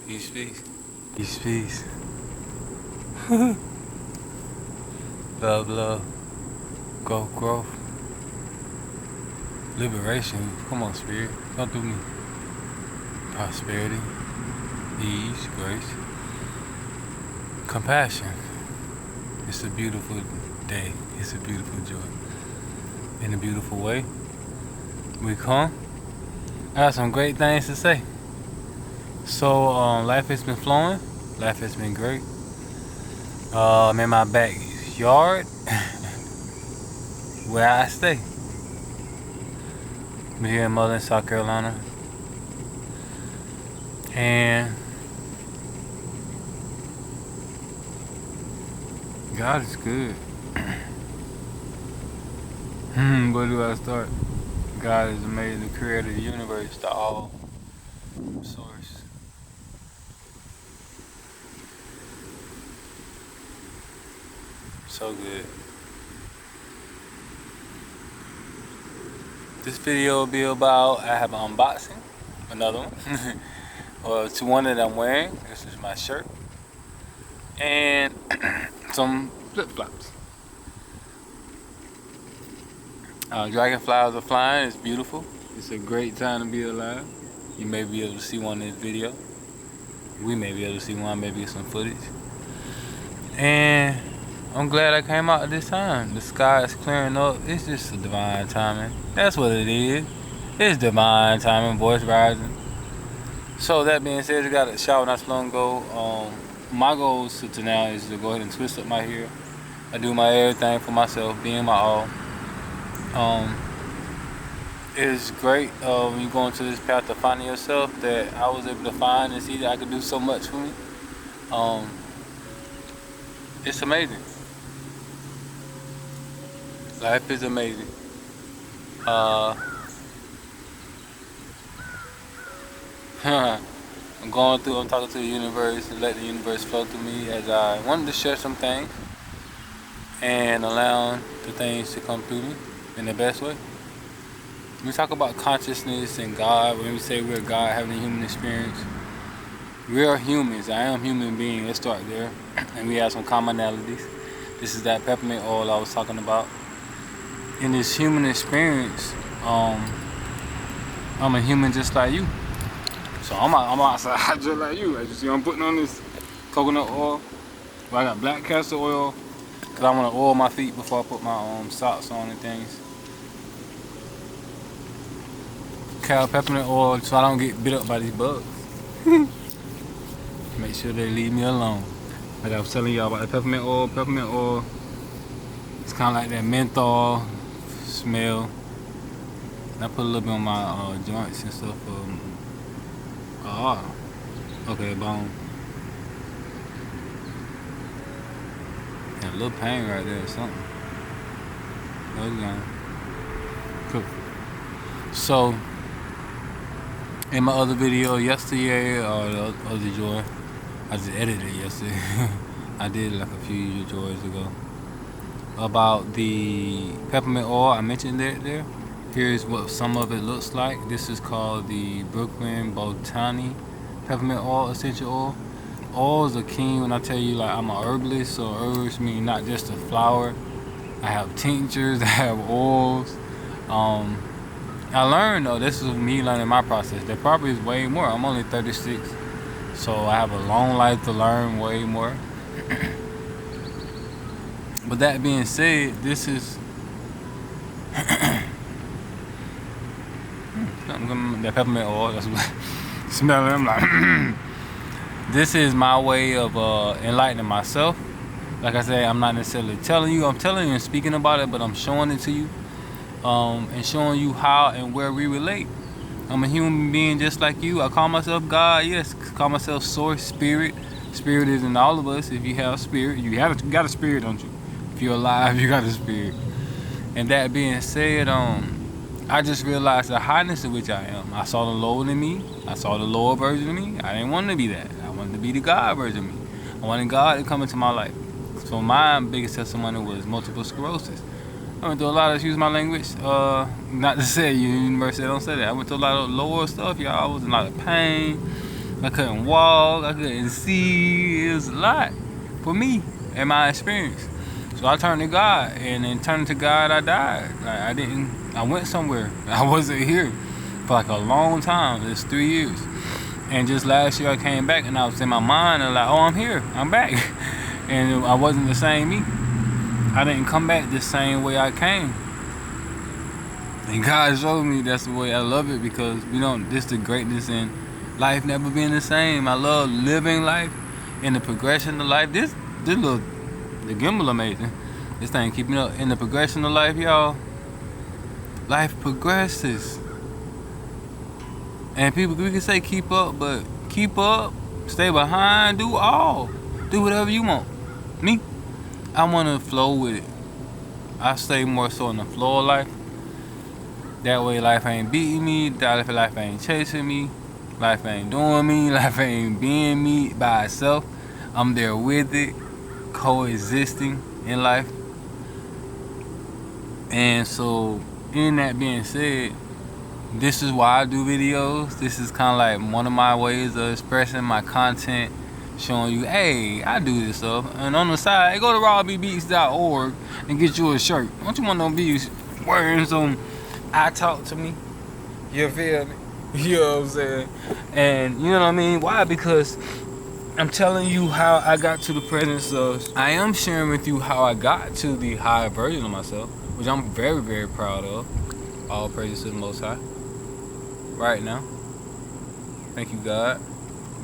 Peace, peace. Peace, peace. Love, love. Growth, growth. Liberation. Come on, spirit. Come through me. Prosperity. Ease, grace. Compassion. It's a beautiful day. It's a beautiful joy. In a beautiful way. We come. I got some great things to say. So, life has been flowing. Life has been great. I'm in my backyard where I stay. I'm here in Mullen, South Carolina. And God is good. Where do I start? God is amazing, the creator of the universe, the all source. So good. This video will be about, I have an unboxing, another one. Well, it's one that I'm wearing. This is my shirt. And some flip-flops. Dragonflies are flying. It's beautiful. It's a great time to be alive. You may be able to see one in this video. We may be able to see one, maybe some footage. And I'm glad I came out at this time. The sky is clearing up. It's just a divine timing. That's what it is. It's divine timing, voice rising. So that being said, I got a shower not so long ago. My goal to now is to go ahead and twist up my hair. I do my everything for myself, being my all. It's great when you go into this path of finding yourself that I was able to find and see that I could do so much for me. It's amazing. Life is amazing. I'm talking to the universe and let the universe flow through me as I wanted to share some things and allowing the things to come through me in the best way. When we talk about consciousness and God, when we say we're God having a human experience, we are humans. I am a human being. Let's start there. And we have some commonalities. This is that peppermint oil I was talking about. In this human experience, I'm a human just like you. So I'm outside just like you. As you see, I'm putting on this coconut oil. Well, I got black castor oil because I want to oil my feet before I put my socks on and things. Cow peppermint oil so I don't get bit up by these bugs. Make sure they leave me alone. Like I was telling y'all about the peppermint oil. Peppermint oil, it's kind of like that menthol smell. And I put a little bit on my joints and stuff. Okay, bone. Got a little pain right there or something. Oh, it's gone. Cool. So, in my other video yesterday, or the other joy, I just edited it yesterday. I did like a few joys ago. About the peppermint oil, I mentioned it there. Here's what some of it looks like. This is called the Brooklyn Botany peppermint oil, essential oil. Oils are king when I tell you, like, I'm a herbalist, so herbs mean not just a flower. I have tinctures, I have oils. I learned though, this is me learning my process. There probably is way more. I'm only 36, so I have a long life to learn way more. But that being said, this is that peppermint oil. That's what smelling. I'm like, this is my way of enlightening myself. Like I said, I'm not necessarily telling you. I'm telling you and speaking about it, but I'm showing it to you. And showing you how and where we relate. I'm a human being just like you. I call myself God, yes. Call myself source, spirit. Spirit is in all of us. If you have spirit, you got a spirit, don't you? If you're alive, you got a spirit. And that being said, I just realized the highness in which I am. I saw the lower in me. I saw the lower version of me. I didn't want to be that. I wanted to be the God version of me. I wanted God to come into my life. So my biggest testimony was multiple sclerosis. I went through a lot of, excuse my language, not to say university don't say that. I went through a lot of lower stuff, y'all. I was in a lot of pain. I couldn't walk. I couldn't see. It was a lot for me and my experience. So I turned to God, and in turning to God, I died. I went somewhere. I wasn't here for like a long time. It's 3 years. And just last year I came back, and I was in my mind and like, oh, I'm here. I'm back. And I wasn't the same me. I didn't come back the same way I came. And God showed me that's the way I love it, because this the greatness in life never being the same. I love living life and the progression of life. The gimbal amazing. This thing keeping up in the progression of life, y'all. Life progresses. And people, we can say keep up, but keep up, stay behind, do whatever you want. Me, I want to flow with it. I stay more so in the flow of life. That way life ain't beating me, life ain't chasing me, life ain't doing me, life ain't being me by itself. I'm there with it, coexisting in life. And so, in that being said, this is why I do videos. This is kind of like one of my ways of expressing my content, showing you, hey, I do this stuff. And on the side, hey, go to rawbbeats.org and get you a shirt. Don't you want to be wearing some I talk to me? You feel me? You know what I'm saying? And you know what I mean? Why? Because I'm telling you how I got to the presence of. I am sharing with you how I got to the higher version of myself, which I'm very, very proud of. All praises to the Most High. Right now. Thank you, God.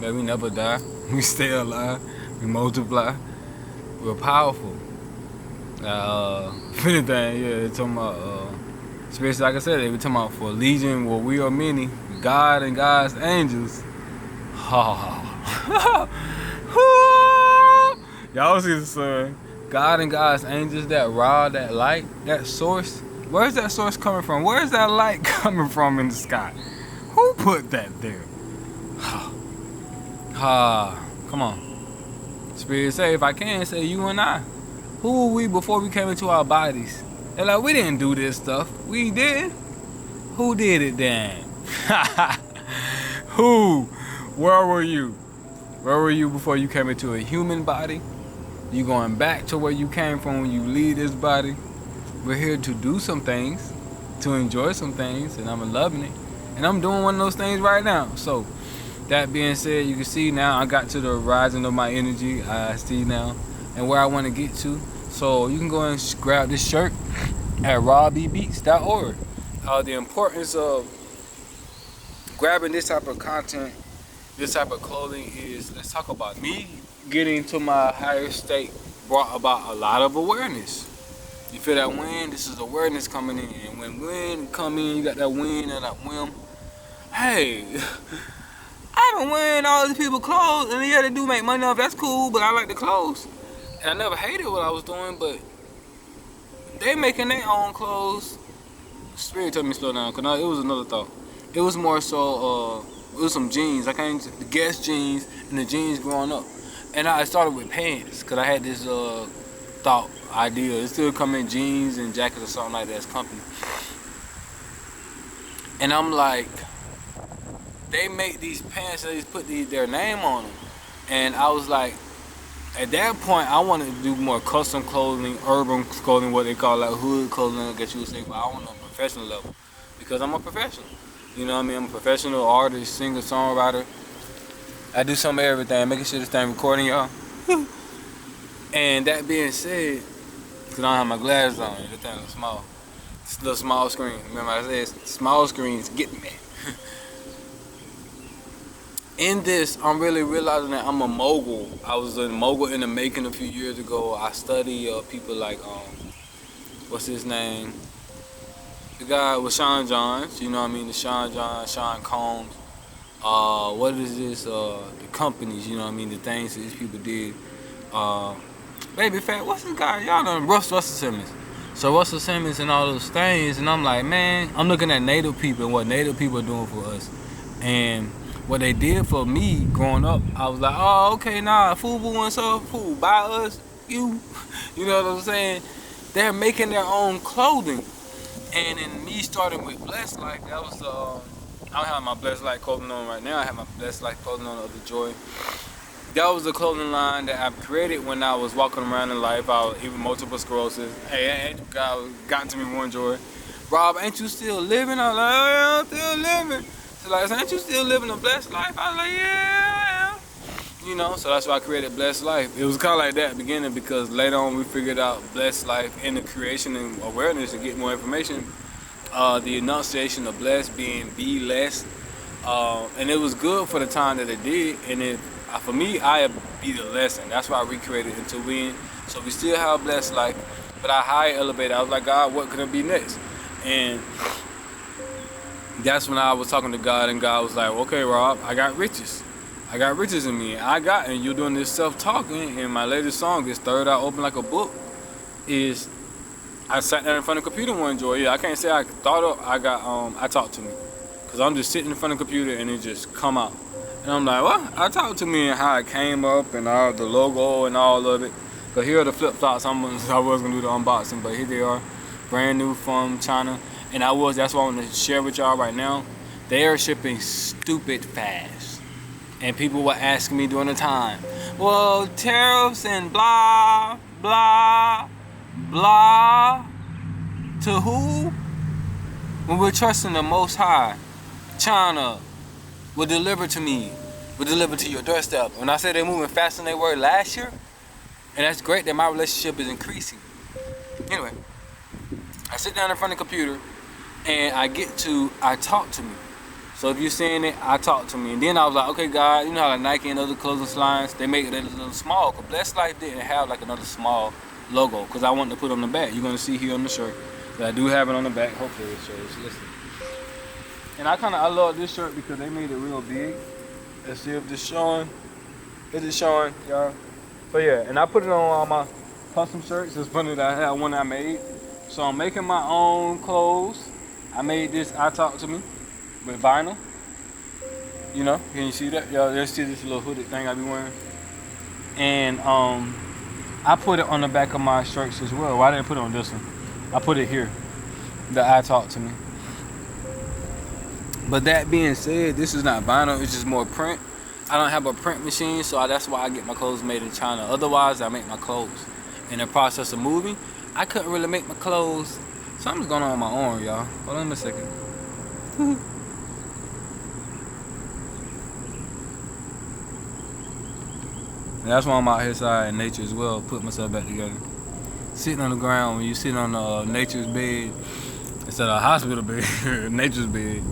That we never die. We stay alive. We multiply. We're powerful. If anything, yeah, they're talking about, especially like I said, they were talking about for legion, where we are many, God and God's angels. Y'all see the sun. God and God's angels, that raw, that light, that source. Where's that source coming from? Where's that light coming from in the sky? Who put that there? Come on. Spirit say, if I can say you and I. Who were we before we came into our bodies? They're like, we didn't do this stuff. We did. Who did it then? Who? Where were you? Where were you before you came into a human body? You going back to where you came from when you leave this body. We're here to do some things, to enjoy some things, and I'm loving it. And I'm doing one of those things right now. So, that being said, you can see now I got to the rising of my energy. I see now and where I want to get to. So, you can go and grab this shirt at rawbbeats.org. The importance of grabbing this type of content, this type of clothing is, let's talk about me getting to my higher state brought about a lot of awareness. You feel that wind? This is awareness coming in. And when wind come in, you got that wind and that whim. Hey, I been wearing all these people clothes, and yeah, they do make money off. That's cool, but I like the clothes. And I never hated what I was doing, but they making their own clothes. Spirit told me to slow down, because it was another thought. It was more so, it was some jeans. I came to the Guess jeans and the jeans growing up. And I started with pants, because I had this thought, idea. It still come in jeans and jackets or something like that as company. And I'm like, they make these pants, they just put their name on them. And I was like, at that point, I wanted to do more custom clothing, urban clothing, what they call like hood clothing, I guess you would say, but I want on a professional level. Because I'm a professional. You know what I mean? I'm a professional artist, singer, songwriter. I do some of everything, making sure this thing recording, y'all. And that being said, because I don't have my glasses on, this thing is small. It's a little small screen. Remember I said, small screens get me. In this, I'm really realizing that I'm a mogul. I was a mogul in the making a few years ago. I study people like, what's his name? The guy with Sean Johns, you know what I mean? The Sean Johns, Sean Combs. What is this? The companies, you know what I mean? The things that these people did. Baby Fat, what's this guy? Y'all know Russell Simmons. So Russell Simmons and all those things, and I'm like, man, I'm looking at Native people and what Native people are doing for us. And what they did for me growing up, I was like, oh, okay, nah, FUBU and stuff, who buy us, you know what I'm saying? They're making their own clothing. And in me starting with Blessed Life, that was I don't have my Blessed Life clothing on right now. I have my Blessed Life clothing on of the Joy. That was the clothing line that I created when I was walking around in life. I was even multiple sclerosis. Hey, ain't you guys gotten to me more, Joy? Rob, ain't you still living? I was like, oh yeah, I'm still living. So like, ain't you still living a blessed life? I was like, yeah, I am. You know, so that's why I created Blessed Life. It was kind of like that at the beginning because later on we figured out Blessed Life in the creation and awareness to get more information. The enunciation of blessed being be less. And it was good for the time that it did. And it, for me, I be the lesson. That's why I recreated Into Being. So we still have Blessed Life, but I higher elevated. I was like, God, what could it be next? And that's when I was talking to God, and God was like, okay, Rob, I got riches. I got riches in me. And you're doing this self-talking, and my latest song, this Third Eye Open Like a Book, is I sat down in front of the computer one joy. Yeah, I can't say I thought of, I talked to me. Cause I'm just sitting in front of the computer and it just come out. And I'm like, well, I talked to me and how it came up and all the logo and all of it. But here are the flip-flops. I was gonna do the unboxing, but here they are. Brand new from China. And that's what I want to share with y'all right now. They are shipping stupid fast. And people were asking me during the time, well, tariffs and blah, blah, blah, to who? When we're trusting the Most High, China will deliver to me, will deliver to your doorstep. When I say they're moving faster than they were last year, and that's great that my relationship is increasing. Anyway, I sit down in front of the computer and I talk to me. So if you're saying it, I talk to me. And then I was like, okay, God, you know how like Nike and other clothing lines, they make it a little small. Because Blessed Life didn't have like another small logo because I wanted to put it on the back. You're going to see here on the shirt. But I do have it on the back. Hopefully it shows. Listen. And I love this shirt because they made it real big. Let's see if it's showing. Is it showing, y'all? So yeah, and I put it on all my custom shirts. It's funny that I have one I made. So I'm making my own clothes. I made this I Talk to Me with vinyl. You know, can you see that? Y'all, let's see this little hooded thing I be wearing. And I put it on the back of my shirts as well. Why didn't I put it on this one? I put it here. The I Talk to Me. But that being said, this is not vinyl. It's just more print. I don't have a print machine, so that's why I get my clothes made in China. Otherwise, I make my clothes. In the process of moving, I couldn't really make my clothes. Something's going on with my arm, y'all. Hold on a second. And that's why I'm out here side in nature as well, put myself back together. Sitting on the ground, when you sit on nature's bed, instead of a hospital bed, nature's bed.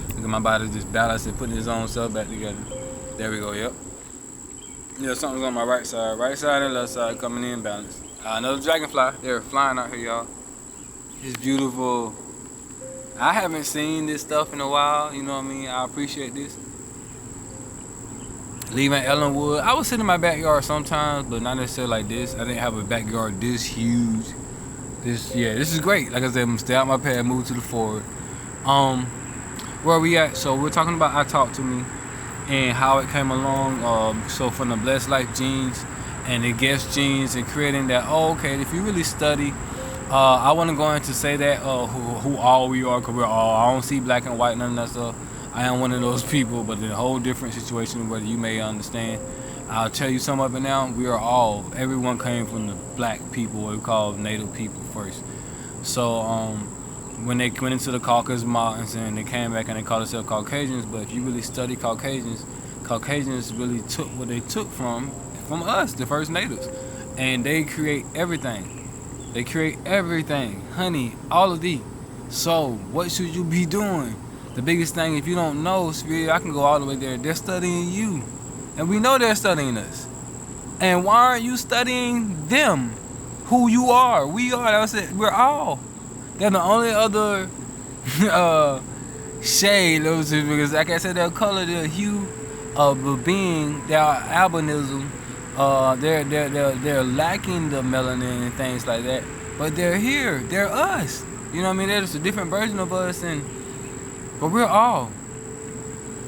Look at my body just balancing, putting its own self back together. There we go, yep. Yeah, something's on my right side and left side coming in balance. Another dragonfly, they're flying out here, y'all. It's beautiful. I haven't seen this stuff in a while, you know what I mean? I appreciate this. Leaving Ellenwood, I was sitting in my backyard sometimes, but not necessarily like this. I didn't have a backyard this huge. This is great. Like I said, I'm stay out my pad, move to the forward. Where we at? So we're talking about I Talk to Me and how it came along. So from the Blessed Life genes and the guest genes and creating that. Oh, okay. If you really study, I want to go into say that who all we are, because we're all. I don't see black and white, none of that stuff. I am one of those people, but in a whole different situation, whether you may understand. I'll tell you some of it now. We are all. Everyone came from the black people, what we call native people first. So when they went into the Caucasus Mountains and they came back and they called themselves Caucasians, but if you really study Caucasians really took what they took from us, the first natives, and they create everything. They create everything, honey, all of these. So what should you be doing? The biggest thing, if you don't know, I can go all the way there. They're studying you, and we know they're studying us. And why aren't you studying them? Who you are? We are. That's it. We're all. They're the only other shade, because like I said, their color, their hue of a being, their albinism, they're lacking the melanin and things like that. But they're here. They're us. You know what I mean? They're just a different version of us, but we're all.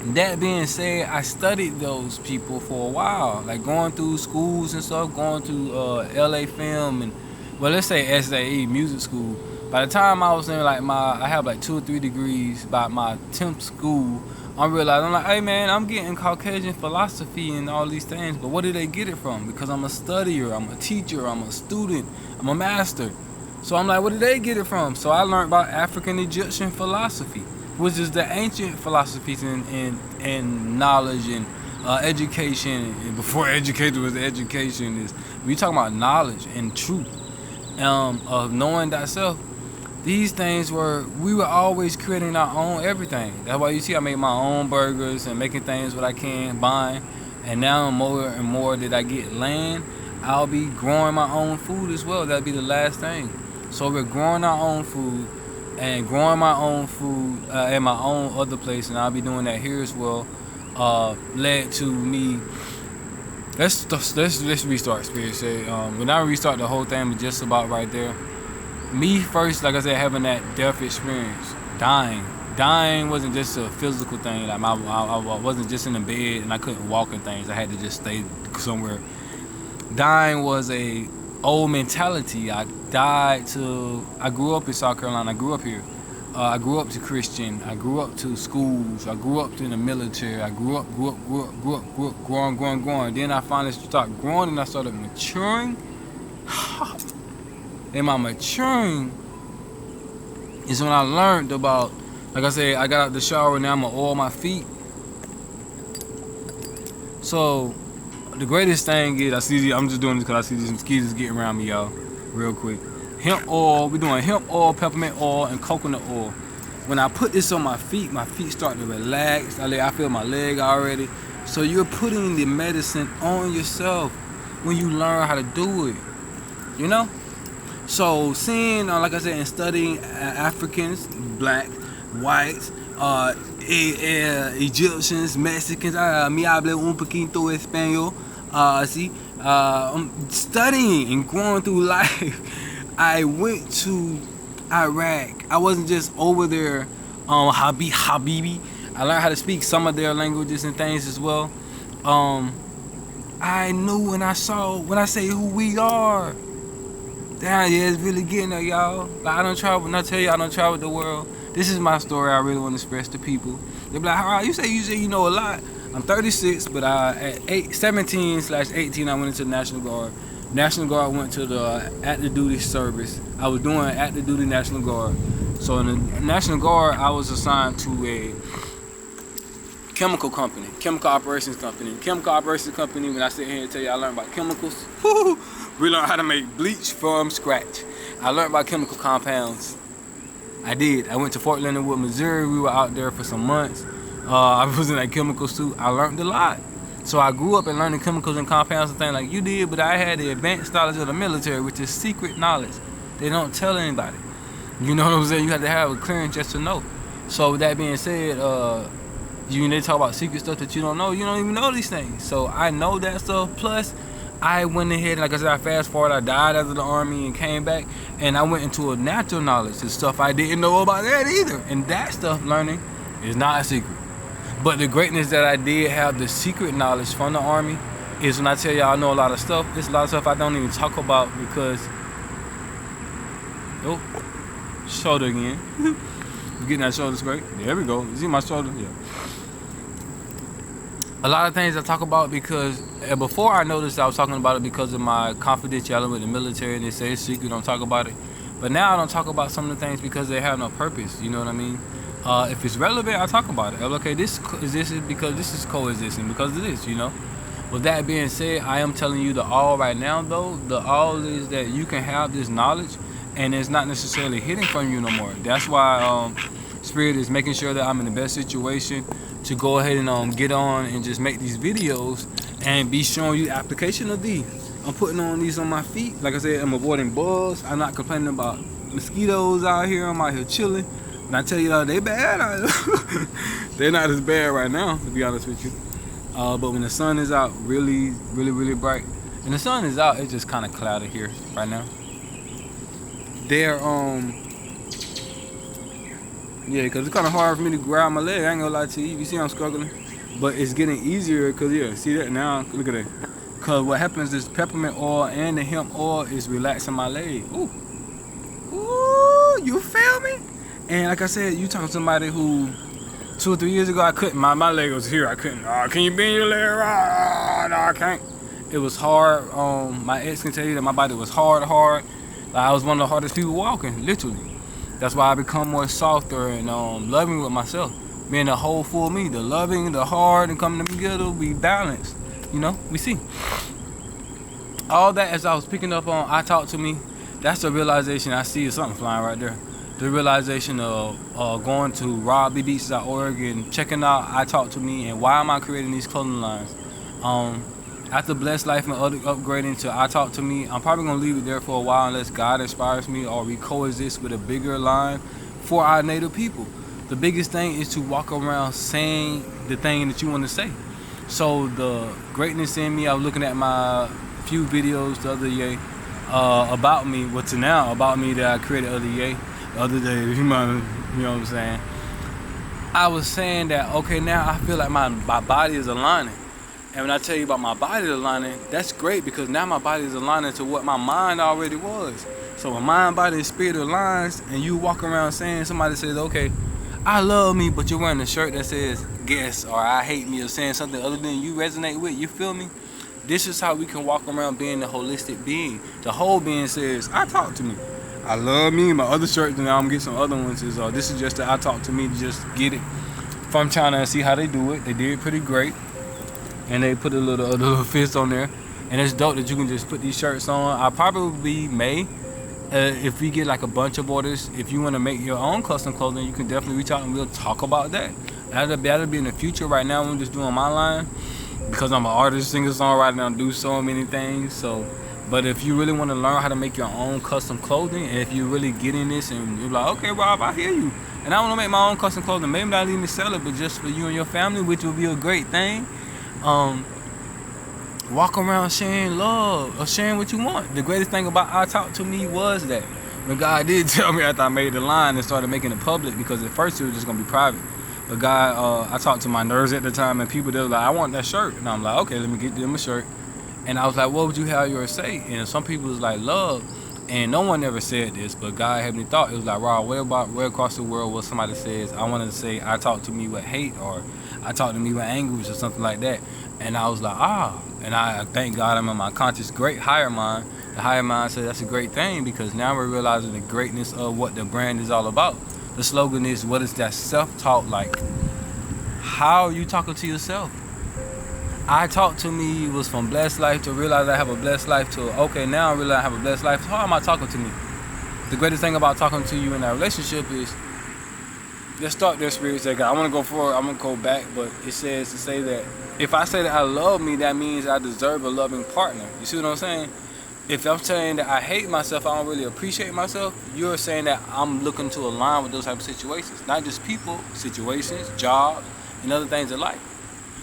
That being said, I studied those people for a while, like going through schools and stuff, going to LA Film and, well, let's say SAE, music school. By the time I was in like I have like 2 or 3 degrees by my 10th school, I'm realizing, I'm like, hey man, I'm getting Caucasian philosophy and all these things, but what did they get it from? Because I'm a studier, I'm a teacher, I'm a student, I'm a master. So I'm like, where did they get it from? So I learned about African Egyptian philosophy, which is the ancient philosophies and knowledge and education. And before education was education, is we talking about knowledge and truth of knowing thyself. These things we were always creating our own everything. That's why you see I make my own burgers and making things what I can, buying. And now more and more that I get land, I'll be growing my own food as well. That'll be the last thing. So we're growing our own food and growing my own food in my own other place, and I'll be doing that here as well. Led to me. Let's restart, Spirit say. When I restart the whole thing, was just about right there. Me first, like I said, having that death experience, dying wasn't just a physical thing. Like I wasn't just in the bed and I couldn't walk and things. I had to just stay somewhere. Dying was a old mentality. I grew up in South Carolina. I grew up here. I grew up to Christian. I grew up to schools. I grew up in the military. I grew up, growing. Then I finally started growing and I started maturing. In my maturing is when I learned about, like I said, I got out the shower, now I'm gonna oil my feet. So the greatest thing is, I'm just doing this because I see these mosquitoes getting around me, y'all, real quick. Hemp oil, we're doing hemp oil, peppermint oil, and coconut oil. When I put this on my feet start to relax. I feel my leg already. So you're putting the medicine on yourself when you learn how to do it, you know? So seeing, like I said, and studying Africans, black, whites, Egyptians, Mexicans, me hablo un poquito español, studying and growing through life. I went to Iraq. I wasn't just over there Habibi. I learned how to speak some of their languages and things as well. I knew and I saw when I say who we are. Damn, yeah, it's really getting there, y'all. Like, I don't travel, when I tell you I don't travel the world, this is my story I really want to express to people. They be like, all right, you say you know a lot. I'm 36, but at 17/18, I went into the National Guard. National Guard went to the active duty service. I was doing active duty National Guard. So in the National Guard, I was assigned to a chemical operations company. Chemical operations company, when I sit here and tell you I learned about chemicals, we learned how to make bleach from scratch. I learned about chemical compounds. I did. I went to Fort Leonard Wood, Missouri. We were out there for some months. I was in that chemical suit. I learned a lot. So I grew up in learning chemicals and compounds and things like you did, but I had the advanced knowledge of the military, which is secret knowledge. They don't tell anybody. You know what I'm saying? You have to have a clearance just to know. So with that being said, they talk about secret stuff that you don't know. You don't even know these things. So I know that stuff. Plus, I went ahead, like I said, I fast forward. I died after the Army and came back, and I went into a natural knowledge and stuff I didn't know about that either. And that stuff learning is not a secret. But the greatness that I did have, the secret knowledge from the Army, is when I tell y'all I know a lot of stuff. There's a lot of stuff I don't even talk about because, shoulder again. Getting that shoulder straight. There we go. You see my shoulder? Yeah. A lot of things I talk about because before I noticed I was talking about it because of my confidentiality with the military, and they say it's secret, don't talk about it. But now I don't talk about some of the things because they have no purpose. You know what I mean? If it's relevant, I talk about it. Okay, this is because this is coexisting because of this. You know. With that being said, I am telling you the all right now. Though the all is that you can have this knowledge, and it's not necessarily hidden from you no more. That's why Spirit is making sure that I'm in the best situation to go ahead and get on and just make these videos and be showing you the application of these. I'm putting on these on my feet. Like I said, I'm avoiding bugs. I'm not complaining about mosquitoes out here. I'm out here chilling. And I tell you, they bad. They're not as bad right now, to be honest with you. But when the sun is out, really, really, really bright, and the sun is out, it's just kind of cloudy here right now. Yeah, because it's kind of hard for me to grab my leg. I ain't gonna lie to you. You see I'm struggling. But it's getting easier because, yeah, see that now? Look at that. Because what happens is peppermint oil and the hemp oil is relaxing my leg. Ooh. Ooh, feel me? And like I said, you talking to somebody who 2 or 3 years ago I couldn't. My leg was here. I couldn't. Can you bend your leg? No, I can't. It was hard. My ex can tell you that my body was hard. Like I was one of the hardest people walking, literally. That's why I become more softer and loving with myself. Being the whole full me, the loving, the hard, and coming together, we balanced. We see. All that as I was picking up on, I Talk to Me. That's the realization I see is something flying right there. The realization of going to BBeatz.org and checking out I Talk to Me and why am I creating these clothing lines. After Blessed Life and other upgrading to I Talk to Me, I'm probably going to leave it there for a while unless God inspires me or we coexist with a bigger line for our native people. The biggest thing is to walk around saying the thing that you want to say. So the greatness in me, I was looking at my few videos the other day about me, about me that I created the other day, you know what I'm saying? I was saying that, okay, now I feel like my body is aligning. And when I tell you about my body aligning, that's great because now my body is aligning to what my mind already was. So when mind, body, and spirit aligns and you walk around saying, somebody says, okay, I love me, but you're wearing a shirt that says guess or I hate me or saying something other than you resonate with, you feel me? This is how we can walk around being the holistic being. The whole being says, I talk to me. I love me. My other shirt, and now I'm getting some other ones is, this is just the I Talk to Me to just get it from China and see how they do it. They did pretty great. And they put a little fist on there. And it's dope that you can just put these shirts on. I probably may, if we get like a bunch of orders, if you want to make your own custom clothing, you can definitely reach out and we'll talk about that. That'll be in the future. Right now, I'm just doing my line because I'm an artist, singer, songwriter, and I do so many things. But if you really want to learn how to make your own custom clothing, and if you really get in this and you're like, okay, Rob, I hear you, and I want to make my own custom clothing, maybe not even sell it, but just for you and your family, which would be a great thing. Walk around sharing love or sharing what you want. The greatest thing about I Talk to Me was that when God did tell me after I made the line and started making it public, because at first it was just going to be private. But God, I talked to my nerds at the time and people, they were like, I want that shirt. And I'm like, okay, let me get them a shirt. And I was like, what would you have yours say? And some people was like, love. And no one ever said this, but God had me thought. It was like, Rob, what about where across the world where somebody says, I wanted to say, I talk to me with hate, or I talk to me with anguish, or something like that. And I was like, And I thank God I'm in my conscious, great higher mind. The higher mind said that's a great thing because now we're realizing the greatness of what the brand is all about. The slogan is, what is that self-talk like? How are you talking to yourself? I Talk to Me was from blessed life to realize I have a blessed life to, okay, now I realize I have a blessed life. So how am I talking to me? The greatest thing about talking to you in that relationship is, let's start there, spirits that God. I want to go forward, I'm going to go back, but it says to say that if I say that I love me, that means I deserve a loving partner. You see what I'm saying? If I'm saying that I hate myself, I don't really appreciate myself, you're saying that I'm looking to align with those type of situations. Not just people, situations, jobs, and other things in life.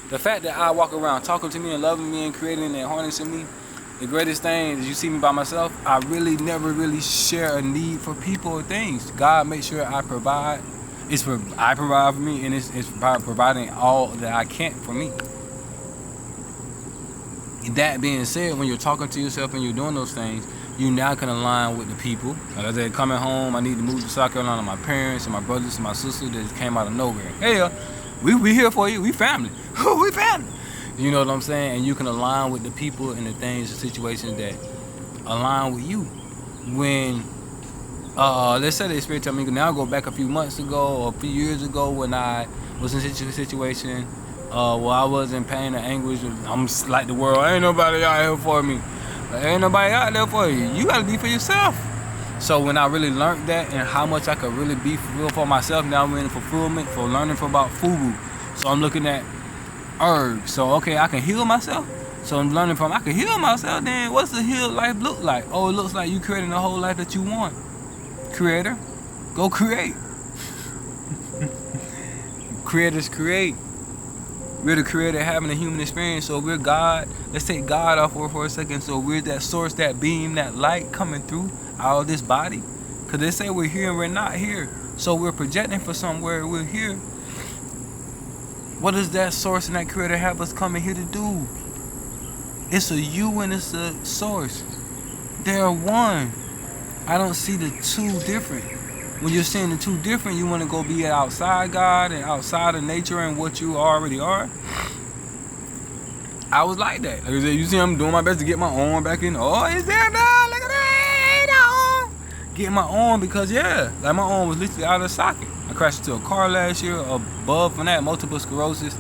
The fact that I walk around talking to me and loving me and creating and harnessing me, the greatest thing is you see me by myself, I really never really share a need for people or things. God makes sure I provide. I provide for me, and it's providing all that I can for me. That being said, when you're talking to yourself and you're doing those things, you now can align with the people. Like I said, coming home, I need to move to South Carolina. My parents and my brothers and my sisters that came out of nowhere. Hey, we here for you. We family. We family. You know what I'm saying? And you can align with the people and the things, the situations that align with you. When, let's say the experience, I mean, now go back a few months ago or a few years ago when I was in a situation where I was in pain and anguish. I'm like the world, ain't nobody out here for me. But ain't nobody out there for you. You gotta be for yourself. So when I really learned that and how much I could really be real for myself, now I'm in fulfillment for learning about fugu. So I'm looking at herbs. So okay, I can heal myself. So I'm learning from I can heal myself. Then what's the healed life look like? Oh, it looks like you creating the whole life that you want. Creator, go create. Creators create. We're the creator having a human experience, so we're God. Let's take God off for a second. So we're that source, that beam, that light coming through out of this body. Because they say we're here and we're not here. So we're projecting for somewhere, we're here. What does that source and that creator have us coming here to do? It's a you and it's a source. They're one. I don't see the two different. when you're seeing the two different, you want to go be outside God and outside of nature and what you already are. I was like that. Like I said, you see, I'm doing my best to get my arm back in. Oh, it's there now. Look at that. Getting my arm because, yeah, like my arm was literally out of socket. I crashed into a car last year. Above from that, multiple sclerosis.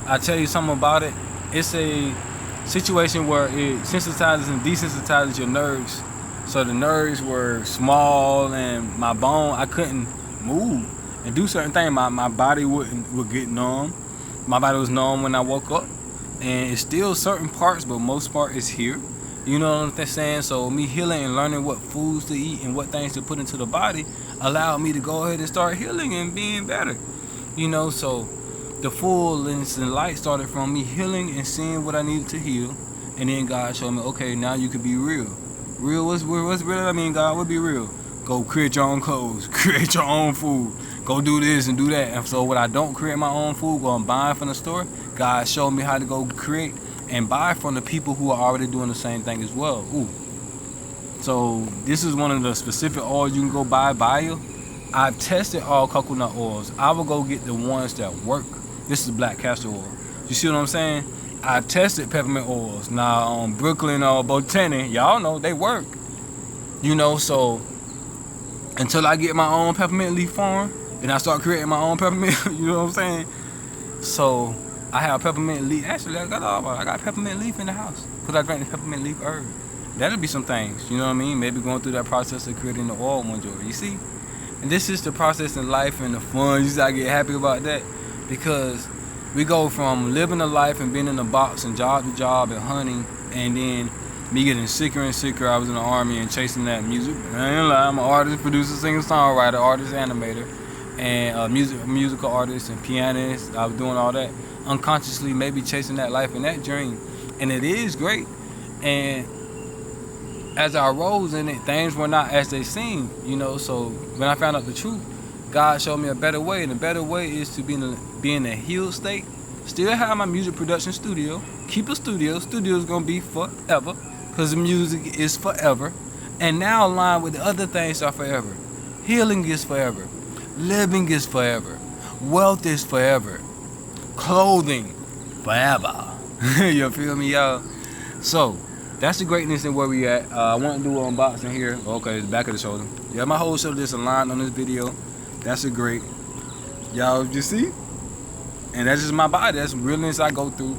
I tell you something about it. It's a situation where it sensitizes and desensitizes your nerves. So the nerves were small and my bone, I couldn't move and do certain things. My body would get numb. My body was numb when I woke up. And it's still certain parts, but most part is here. You know what I'm saying? So me healing and learning what foods to eat and what things to put into the body allowed me to go ahead and start healing and being better. You know, so the fullness and light started from me healing and seeing what I needed to heal. And then God showed me, okay, now you can be real. Real, what's real? I mean, God, what be real? Go create your own clothes, create your own food, go do this and do that. And so when I don't create my own food, go and buy it from the store, God showed me how to go create and buy from the people who are already doing the same thing as well. Ooh. So this is one of the specific oils you can go buy bio. I've tested all coconut oils. I will go get the ones that work. This is black castor oil. You see what I'm saying? I've tested peppermint oils. Now Brooklyn or Botanic, y'all know they work. You know, so until I get my own peppermint leaf farm and I start creating my own peppermint, you know what I'm saying? So I have peppermint leaf. Actually, I got peppermint leaf in the house because I drank the peppermint leaf herb. That'll be some things, you know what I mean? Maybe going through that process of creating the oil one day. You see? And this is the process in life and the fun. You see, I get happy about that because we go from living a life and being in a box and job to job and hunting, and then me getting sicker and sicker. I was in the army and chasing that music. I ain't lie, I'm an artist, producer, singer, songwriter, artist, animator, and musical artist and pianist. I was doing all that unconsciously, maybe chasing that life and that dream, and it is great. And as I rose in it, things were not as they seemed, you know. So when I found out the truth, God showed me a better way, and the better way is to be in a healed state. Still have my music production studio. Keep a studio. Studio's gonna be forever, because the music is forever. And now align with the other things are forever. Healing is forever. Living is forever. Wealth is forever. Clothing, forever. You feel me, y'all? So that's the greatness in where we at. I want to do an unboxing here. Okay, the back of the shoulder. Yeah, my whole shoulder just aligned on this video. That's a great. Y'all, you see? And that's just my body. That's realness I go through.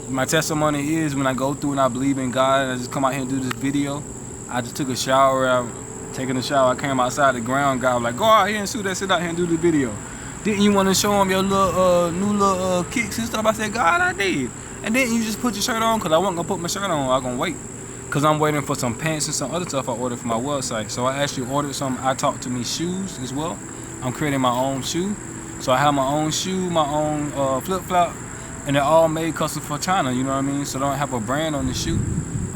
My testimony is when I go through and I believe in God and I just come out here and do this video. I just took a shower. Taking a shower, I came outside the ground. God was like, go out here and sit out here and do the video. Didn't you want to show them your little new little kicks and stuff? I said, God, I did. And then you just put your shirt on, because I wasn't going to put my shirt on. I was going to wait. Because I'm waiting for some pants and some other stuff I ordered for my website. So I actually ordered some I Talk To Me shoes as well. I'm creating my own shoe. So I have my own shoe, my own flip-flop. And they're all made custom for China, you know what I mean? So I don't have a brand on the shoe.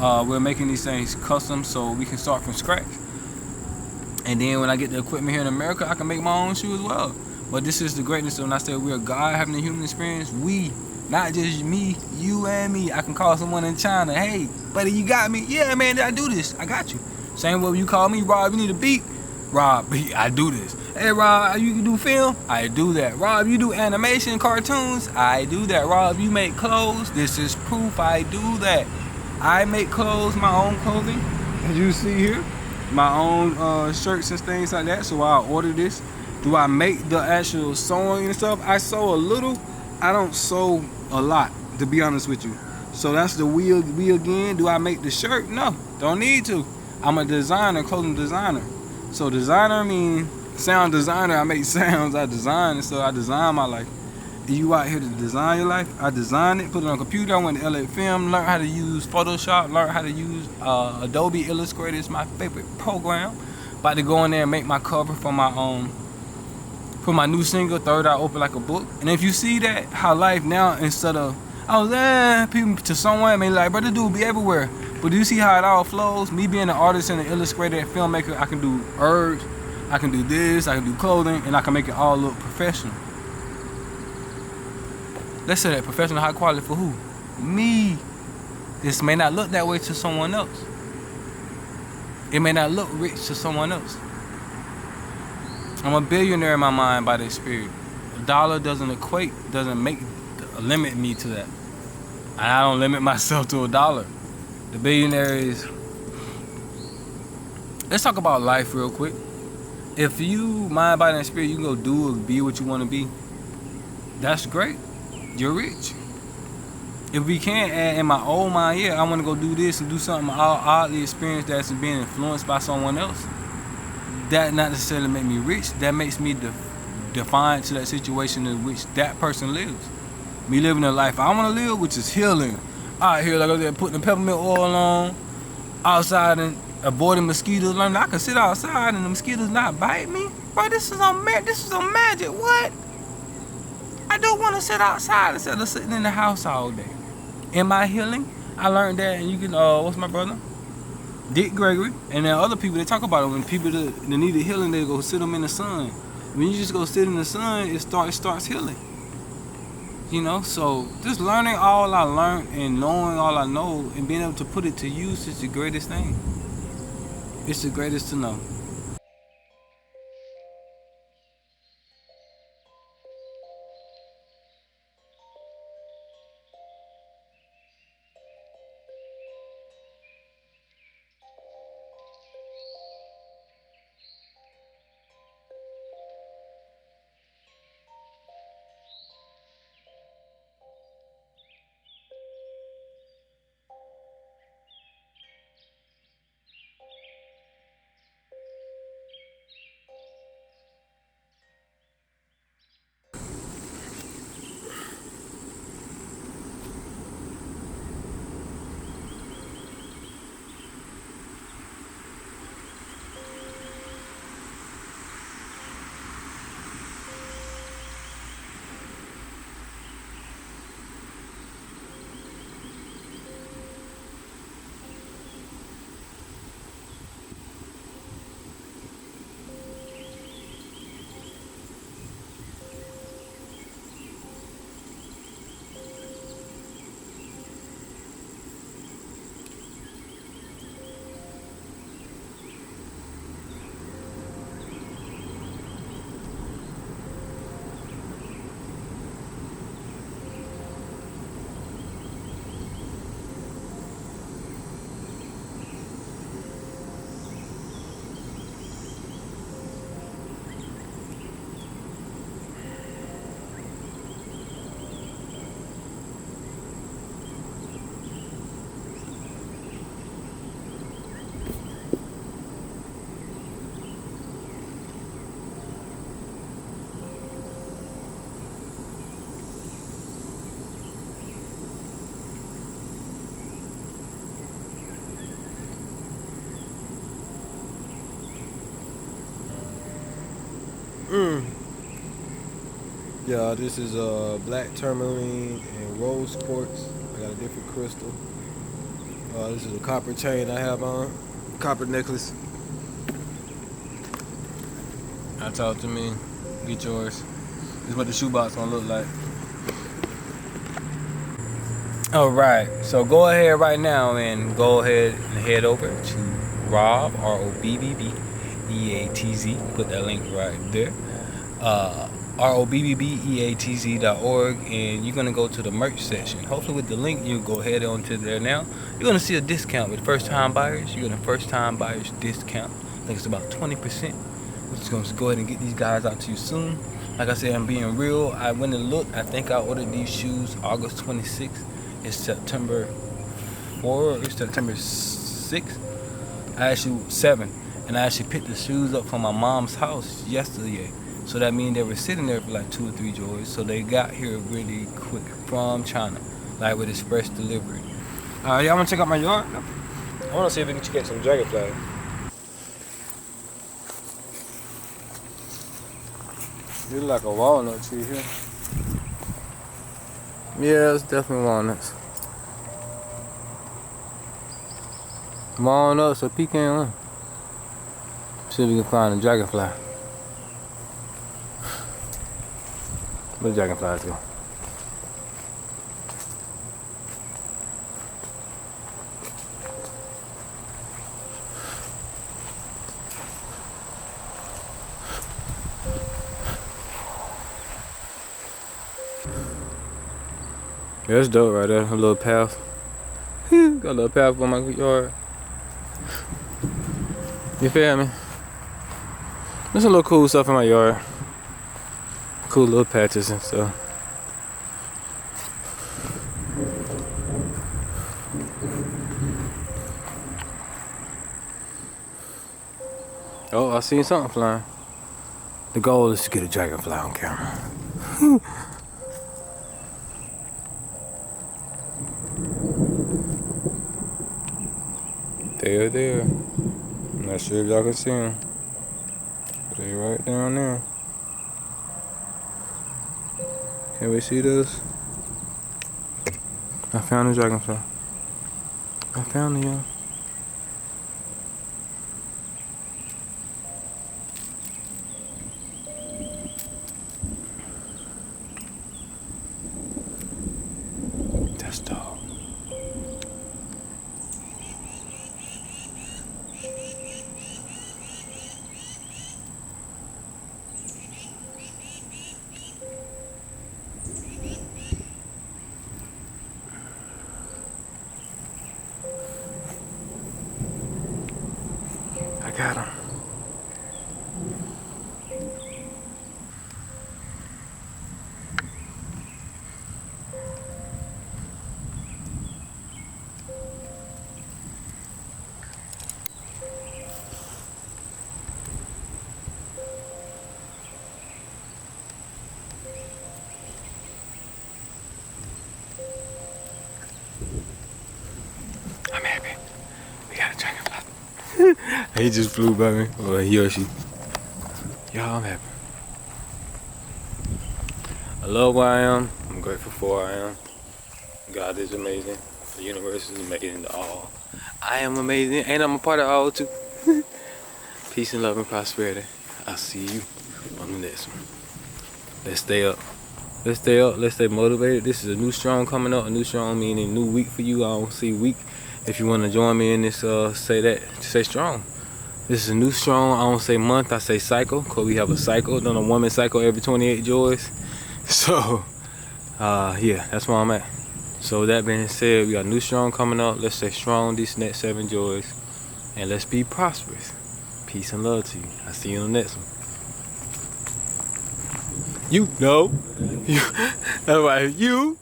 We're making these things custom so we can start from scratch. And then when I get the equipment here in America, I can make my own shoe as well. But this is the greatness of when I say we're God having a human experience. We, not just me, you and me. I can call someone in China, hey, buddy, you got me? Yeah, man, I do this. I got you. Same way you call me, Rob, you need a beat? Rob, I do this. Hey, Rob, you can do film? I do that. Rob, you do animation, cartoons? I do that. Rob, you make clothes? This is proof I do that. I make clothes, my own clothing, as you see here. My own shirts and things like that. So I'll order this. Do I make the actual sewing and stuff? I sew a little. I don't sew a lot, to be honest with you. So that's the we again. Do I make the shirt? No, don't need to. I'm a designer, clothing designer. So designer means sound designer. I make sounds. I design, and so I design my life. You out here to design your life? I designed it, put it on a computer. I went to LA Film, learned how to use Photoshop, learned how to use Adobe Illustrator. It's my favorite program. About to go in there and make my cover for my new single, Third Eye Open Like a Book. And if you see that, how life now, instead of people to someone may like, brother, dude, be everywhere. But do you see how it all flows? Me being an artist and an illustrator and filmmaker, I can do herbs, I can do this, I can do clothing, and I can make it all look professional. Let's say that professional, high quality for who? Me. This may not look that way to someone else. It may not look rich to someone else. I'm a billionaire in my mind by the Spirit. A dollar doesn't limit me to that. I don't limit myself to a dollar. The billionaire is. Let's talk about life real quick. If you mind, body, and spirit, you can go do or be what you want to be. That's great. You're rich. If we can't add in my old mind, yeah, I want to go do this and do something oddly experienced that's being influenced by someone else. That not necessarily make me rich. That makes me defiant to that situation in which that person lives. Me living a life I want to live, which is healing. Out here, like I said, putting the peppermint oil on, outside and avoiding mosquitoes. Learning I can sit outside and the mosquitoes not bite me. Bro, this is on magic. What? I don't want to sit outside instead of sitting in the house all day. In my healing, I learned that, and you can, what's my brother? Dick Gregory, and then other people, they talk about it. When people that need healing, they go sit them in the sun. When you just go sit in the sun, it starts healing. You know, so just learning all I learned and knowing all I know and being able to put it to use is the greatest thing. It's the greatest to know. Yeah, this is black tourmaline and rose quartz. I got a different crystal. This is a copper chain I have on, copper necklace. Now talk to me, get yours. This is what the shoebox gonna look like. Alright, so go ahead right now and go ahead and head over to Rob, ROBBBEATZ. Put that link right there. ROBBBEATZ.org, and you're gonna go to the merch section. Hopefully with the link you go ahead on to there now. You're gonna see a discount with first time buyers. You're gonna first time buyers discount. I think it's about 20%. We're just gonna go ahead and get these guys out to you soon. Like I said, I'm being real. I went and looked. I think I ordered these shoes August 26th. It's September 4 or September 6th. I actually 7, and I actually picked the shoes up from my mom's house yesterday. So that means they were sitting there for like 2 or 3 days. So they got here really quick from China, like with express delivery. Y'all wanna check out my yard? I want to see if we can get some dragonfly. This is like a walnut tree here. Yeah, it's definitely walnuts. Walnuts or pecan one. See if we can find a dragonfly. Where the dragonflies go? Yeah, that's dope right there. A little path. Got a little path on my yard. You feel me? There's a little cool stuff in my yard. Cool little patches and stuff. Oh, I seen something flying. The goal is to get a dragonfly on camera. There. I'm not sure if y'all can see them. But they right down there. Can we see those? I found a dragonfly. I found the young. That's dope. I got him. I'm happy. We got a dragonfly. He just flew by me. Or he or she. Y'all, I'm happy. I love where I am. I'm grateful for where I am. God is amazing. The universe is amazing to all. I am amazing, and I'm a part of all too. Peace and love and prosperity. I'll see you on the next one. Let's stay up. Let's stay up. Let's stay motivated. This is a new strong coming up. A new strong meaning new week for you. I don't see week. If you want to join me in this, say strong. This is a new strong. I don't say month. I say cycle. Cause we have a cycle. Done a woman cycle every 28 joys. So, yeah, that's where I'm at. So with that being said, we got new strong coming up. Let's stay strong these next 7 joys, and let's be prosperous. Peace and love to you. I'll see you on the next one. You know, that's right. You